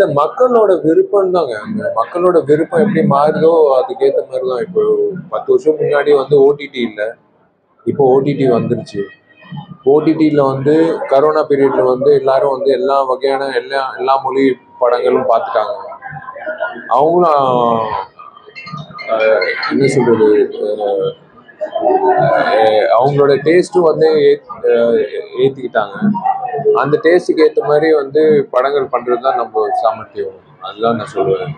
இல்ல மக்களோட விருப்பம் தாங்க. மக்களோட விருப்பம் எப்படி மாறுதோ அதுக்கேற்ற மாதிரி தான். இப்போ 10 வருஷம் முன்னாடி வந்து ஓடிடி இல்லை, இப்போ ஓடிடி வந்துருச்சு. ஓடிடியில் வந்து கரோனா பீரியட்ல வந்து எல்லாரும் வந்து எல்லா வகையான எல்லா மொழி படங்களும் பார்த்துட்டாங்க. அவங்களும் என்ன சொல்றது, அவங்களோட டேஸ்ட்டும் வந்து ஏற்றிக்கிட்டாங்க. அந்த டேஸ்ட்டுக்கு ஏற்ற மாதிரி வந்து படங்கள் பண்ணுறது தான் நம்ம சாமர்த்தியம். அதுதான் நான் சொல்லுவேன்.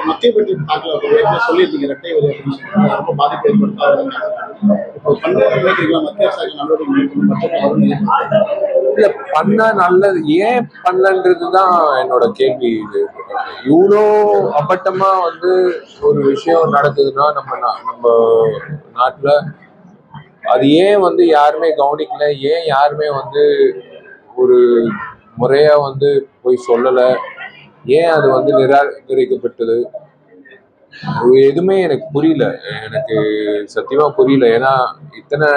மத்திய பட்ஜெட் தாக்கல சொல்லியிருந்தீங்க ரெட்டை வரி அப்படின்னு ரொம்ப பாதிப்பு ஏற்படுத்தாது. இல்ல பண்ணா நல்லது, ஏன் பண்ணலன்றதுதான் என்னோட கேள்வி. இது இவ்வளோ அப்பட்டமா வந்து ஒரு விஷயம் நடக்குதுன்னா நம்ம நாட்டுல அது ஏன் வந்து யாருமே கவனிக்கல, ஏன் யாருமே வந்து ஒரு முறையா வந்து போய் சொல்லல, ஏன் அது வந்து நிராகரிக்கப்பட்டது, எதுவுமே எனக்கு புரியல. எனக்கு சத்தியமா புரியல. ஏன்னா இத்தனை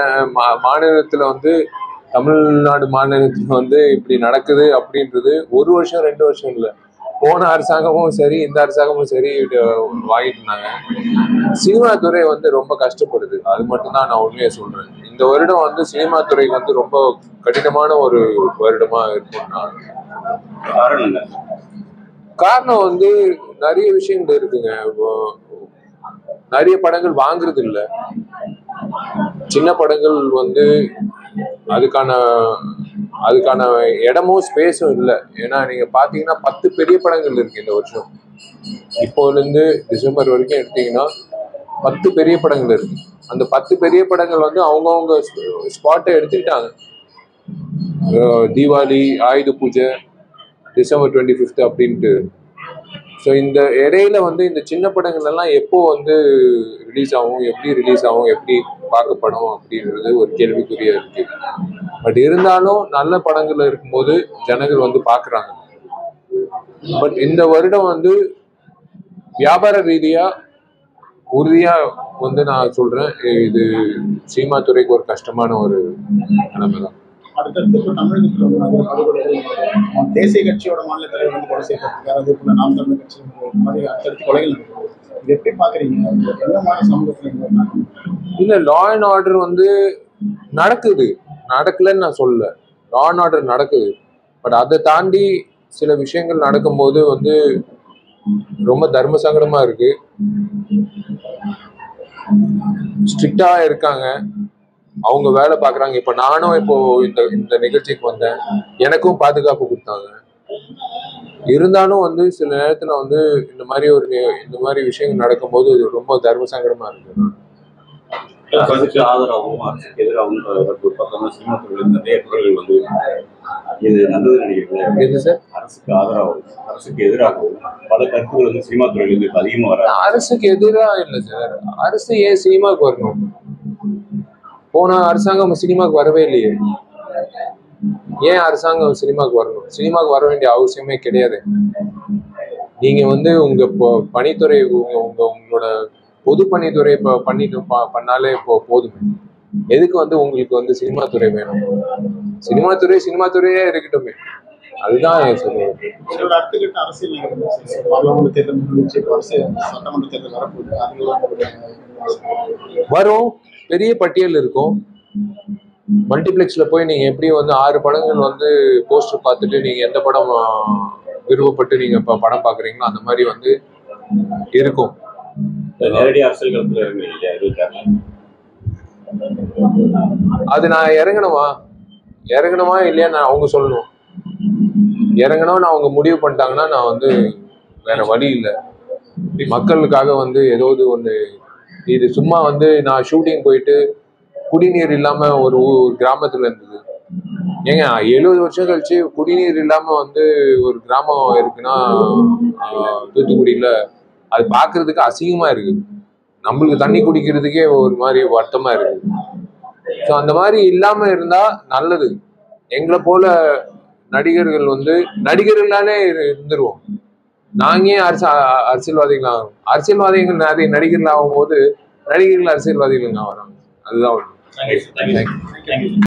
மாநிலத்துல வந்து தமிழ்நாடு மாநிலத்துல வந்து இப்படி நடக்குது அப்படின்றது 1 வருஷம் 2 வருஷம் இல்லை, போன அரசாங்கமும் சரி இந்த அரசாங்கமும் சரி வாங்கிட்டு இருந்தாங்க. சினிமா துறை வந்து ரொம்ப கஷ்டப்படுது, அது மட்டும்தான் நான் உண்மையை சொல்றேன். இந்த வருடம் வந்து சினிமா துறைக்கு வந்து ரொம்ப கடினமான ஒரு வருடமா இருக்கும்னா காரணம் வந்து நிறைய விஷயங்கள் இருக்குங்க. நிறைய படங்கள் வாங்குறது இல்லை, சின்ன படங்கள் வந்து அதுக்கான இடமும் ஸ்பேஸும் இல்லை. ஏன்னா நீங்க பாத்தீங்கன்னா 10 பெரிய படங்கள் இருக்கு இந்த வருஷம். இப்போல இருந்து டிசம்பர் வரைக்கும் எடுத்தீங்கன்னா 10 பெரிய படங்கள் இருக்கு. அந்த 10 பெரிய படங்கள் வந்து அவங்கவுங்க ஸ்பாட்டை எடுத்துக்கிட்டாங்க. தீபாவளி, ஆயுத பூஜை, டிசம்பர் 25 அப்படின்ட்டு. ஸோ இந்த இடையில வந்து இந்த சின்ன படங்கள் எல்லாம் எப்போ வந்து ரிலீஸ் ஆகும், எப்படி ரிலீஸ் ஆகும், எப்படி பார்க்கப்படும் அப்படின்றது ஒரு கேள்விக்குறியா இருக்கு. பட் இருந்தாலும் நல்ல படங்கள் இருக்கும்போது ஜனங்கள் வந்து பார்க்குறாங்க. பட் இந்த வருடம் வந்து வியாபார ரீதியா உறுதியா வந்து நான் சொல்றேன், இது சினிமா துறைக்கு ஒரு கஷ்டமான ஒரு நிலைமை தான். அடுத்தடுத்து தமிழகத்தில் தேசிய கட்சியோட மாநில தலைவர் வந்து கொலை செய்யப்பட்டிருக்காரு. அதே போல நாம் தமிழர் கட்சி மாதிரி அடுத்தடுத்து கொலைகள் நடக்குது. இது எப்படி பாக்குறீங்க? எந்த மாதிரி சமூகத்துல? இல்ல, லா அண்ட் ஆர்டர் வந்து நடக்குது, நடக்கலன்னு நான் சொல்லல. லா அண்ட் ஆர்டர் நடக்குது. பட் அதை தாண்டி சில விஷயங்கள் நடக்கும்போது வந்து ரொம்ப தர்ம சங்கடமா இருக்கு. ஸ்ட்ரிக்டா இருக்காங்க, அவங்க வேலை பார்க்குறாங்க. இப்போ நானும் இப்போ இந்த நிகழ்ச்சிக்கு வந்தேன், எனக்கும் பாதுகாப்பு கொடுத்தாங்க. இருந்தாலும் வந்து சில நேரத்துல வந்து இந்த மாதிரி விஷயங்கள் நடக்கும்போது இது ரொம்ப தர்ம சங்கடமா இருக்கு. அரசுக்கு ஆதரவாகவும் அரசுக்கு எதிராகவும் சினிமா துறையில் நிறைய குரல்கள் வந்து இது நல்லது நினைக்கிறீங்களா? எது சார்? அரசுக்கு ஆதரவாகவும் அரசுக்கு எதிராகவும் பல கருத்துக்கள் வந்து சினிமா துறையிலிருந்து இப்போ அதிகமாக வர. அரசுக்கு எதிராக இல்லை சார், அரசு ஏன் சினிமாவுக்கு வரணும்? போன அரசாங்கம் சினிமாவுக்கு வரவே இல்லையே, ஏன் அரசாங்கம் சினிமாவுக்கு வரணும்? சினிமாவுக்கு வர வேண்டிய அவசியமே கிடையாது. நீங்க வந்து உங்க பணித்துறை உங்களோட பொது பணித்துறை பண்ணாலே போதுமே. எதுக்கு வந்து உங்களுக்கு வந்து சினிமா துறை வேணும்? சினிமா துறையே இருக்கட்டுமே, அதுதான் சொல்லுவேன். வரும், பெரிய பட்டியல் இருக்கும். மல்டிபிளெக்ஸ்ல போய் நீங்க எப்படி வந்து 6 படங்கள் வந்து போஸ்டர் பார்த்துட்டு நீங்க எந்த படம் விருப்பப்பட்டு நீங்க படம் பாக்குறீங்களோ அந்த மாதிரி வந்து இருக்கும். நேரடி அரசியல் களத்துல அது நான் இறங்கணுமா இல்லையா நான் அவங்க சொல்லணும். இறங்கணும்னு அவங்க முடிவு பண்ணிட்டாங்கன்னா நான் வந்து வேற வழி இல்லை. மக்களுக்காக வந்து ஏதாவது ஒன்று, இது சும்மா வந்து நான் ஷூட்டிங் போயிட்டு குடிநீர் இல்லாம ஒரு கிராமத்துல இருந்தது. ஏங்க 70 வருஷம் கழிச்சு குடிநீர் இல்லாம வந்து ஒரு கிராமம் இருக்குன்னா தூத்துக்குடியில, அது பாக்குறதுக்கு அசிங்கமா இருக்கு. நம்மளுக்கு தண்ணி குடிக்கிறதுக்கே ஒரு மாதிரி வருத்தமா இருக்கு. ஸோ அந்த மாதிரி இல்லாம இருந்தா நல்லது. எங்களை போல நடிகர்கள் வந்து நடிகர்களாலே இருந்துருவோம். நாங்க ஏன் அரசியல்வாதிகள் ஆகும்? அரசியல்வாதிகள் நிறைய நடிகர்கள் ஆகும் போது நடிகர்கள் அரசியல்வாதிகள் ஆகிறாங்க. அதுதான்.